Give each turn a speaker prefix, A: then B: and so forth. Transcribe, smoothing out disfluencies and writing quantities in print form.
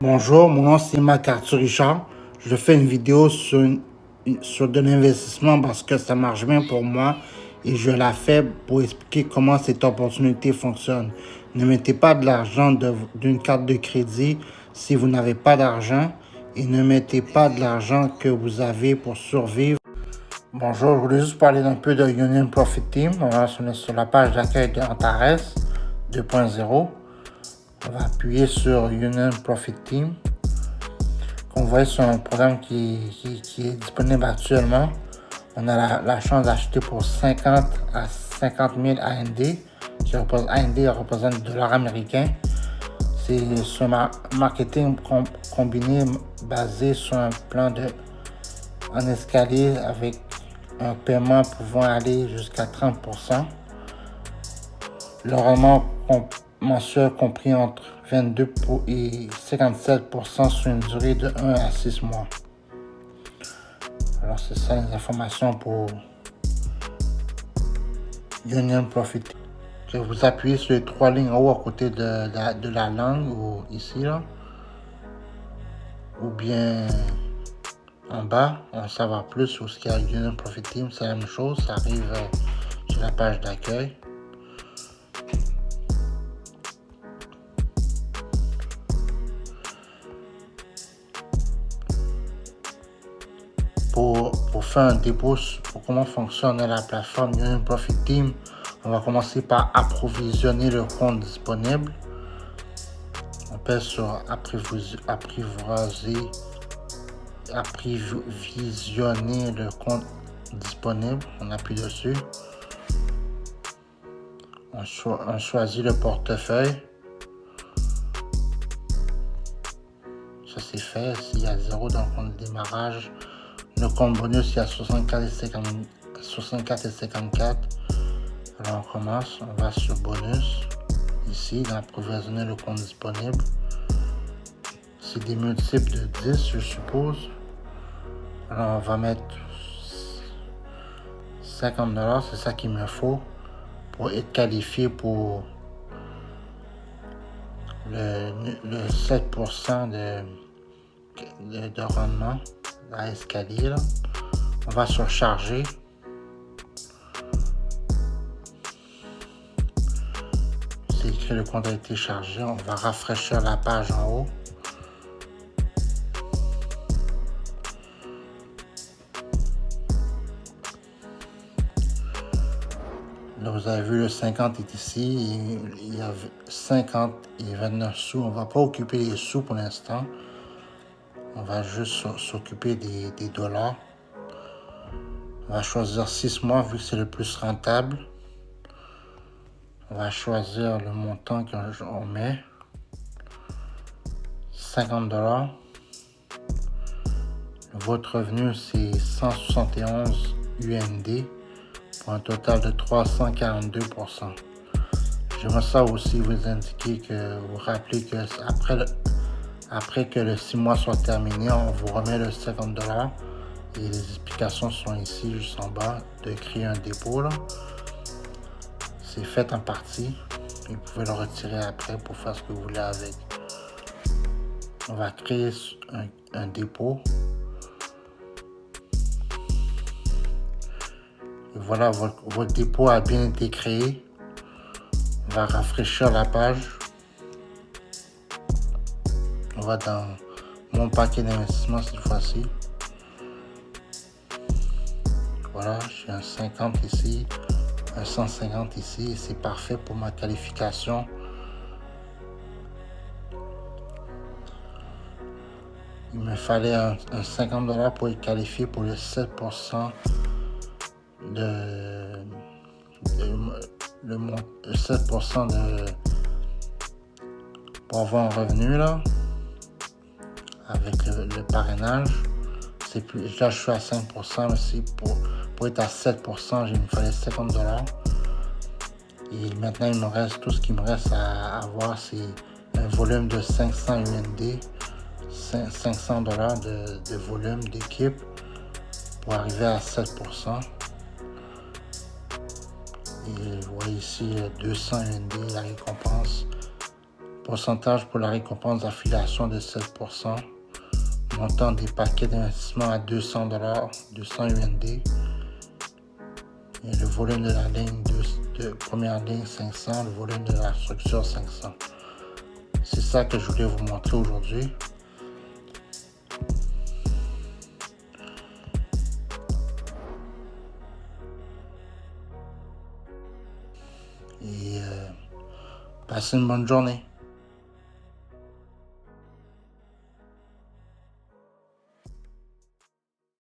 A: Bonjour, mon nom c'est Marc Arthur Richard. Je fais une vidéo sur de l'investissement parce que ça marche bien pour moi et je la fais pour expliquer comment cette opportunité fonctionne. Ne mettez pas de l'argent d'une carte de crédit si vous n'avez pas d'argent et ne mettez pas de l'argent que vous avez pour survivre. Bonjour, je voulais juste parler un peu de Union Profit Team. On va sur la page d'accueil d'Antares 2.0. On va appuyer sur Union Profit Team. Comme vous voyez, c'est un programme qui est disponible actuellement. On a la chance d'acheter pour 50 à 50 000 AND. AND représente le dollar américain. C'est un marketing combiné basé sur un plan en escalier avec un paiement pouvant aller jusqu'à 30%. Le rendement mensuel compris entre 22 et 57% sur une durée de 1 à 6 mois. Alors c'est ça les informations pour Union Profit. Je vais vous appuyer sur les trois lignes en haut à côté de la langue ou ici là. Ou bien en bas, on va savoir plus sur ce qu'il y a Union Profit Team. C'est la même chose, ça arrive sur la page d'accueil. Pour faire un dépôt, pour comment fonctionne la plateforme Union Profit Team, on va commencer par approvisionner le compte disponible. On pèse sur approvisionner le compte disponible. On appuie dessus. On choisit le portefeuille. Ça c'est fait. S'il y a 0 dans le compte de démarrage, le compte bonus il y a 64 et 54. Alors on commence. On va sur bonus. Ici, dans approvisionner le compte disponible. C'est des multiples de 10, je suppose. Alors on va mettre 50$, c'est ça qu'il me faut pour être qualifié pour le 7% de rendement à escalier là. On va surcharger. C'est écrit le compte a été chargé. On va rafraîchir la page en haut. Là, vous avez vu, le 50 est ici. Il y a 50 et 29 sous. On ne va pas occuper les sous pour l'instant. On va juste s'occuper des dollars. On va choisir 6 mois vu que c'est le plus rentable. On va choisir le montant qu'on met. 50$. Votre revenu, c'est 171 UND pour un total de 342%. J'aimerais ça aussi vous indiquer que vous rappelez que après que le 6 mois soit terminé, on vous remet le 50$. Et les explications sont ici, juste en bas, de créer un dépôt. C'est fait en partie. Et vous pouvez le retirer après pour faire ce que vous voulez avec. On va créer un dépôt. Et voilà, votre dépôt a bien été créé. On va rafraîchir la page. On va dans mon paquet d'investissement cette fois-ci. Voilà, j'ai un 50 ici, un 150 ici, et c'est parfait pour ma qualification. Il me fallait un 50$ pour être qualifié pour le 7% le 7% pour avoir un revenu là, avec le parrainage. C'est plus, là je suis à 5%, mais c'est pour être à 7%, il me fallait 50$. Et maintenant il me reste, tout ce qu'il me reste à avoir, c'est un volume de 500 UND, 500$ de volume d'équipe pour arriver à 7%. Et vous voyez ici 200 UND, la récompense Pourcentage pour la récompense d'affiliation de 7%. Montant des paquets d'investissement à 200 200 UND. Et le volume de la ligne de première ligne 500, le volume de la structure 500. C'est ça que je voulais vous montrer aujourd'hui. Et passez une bonne journée.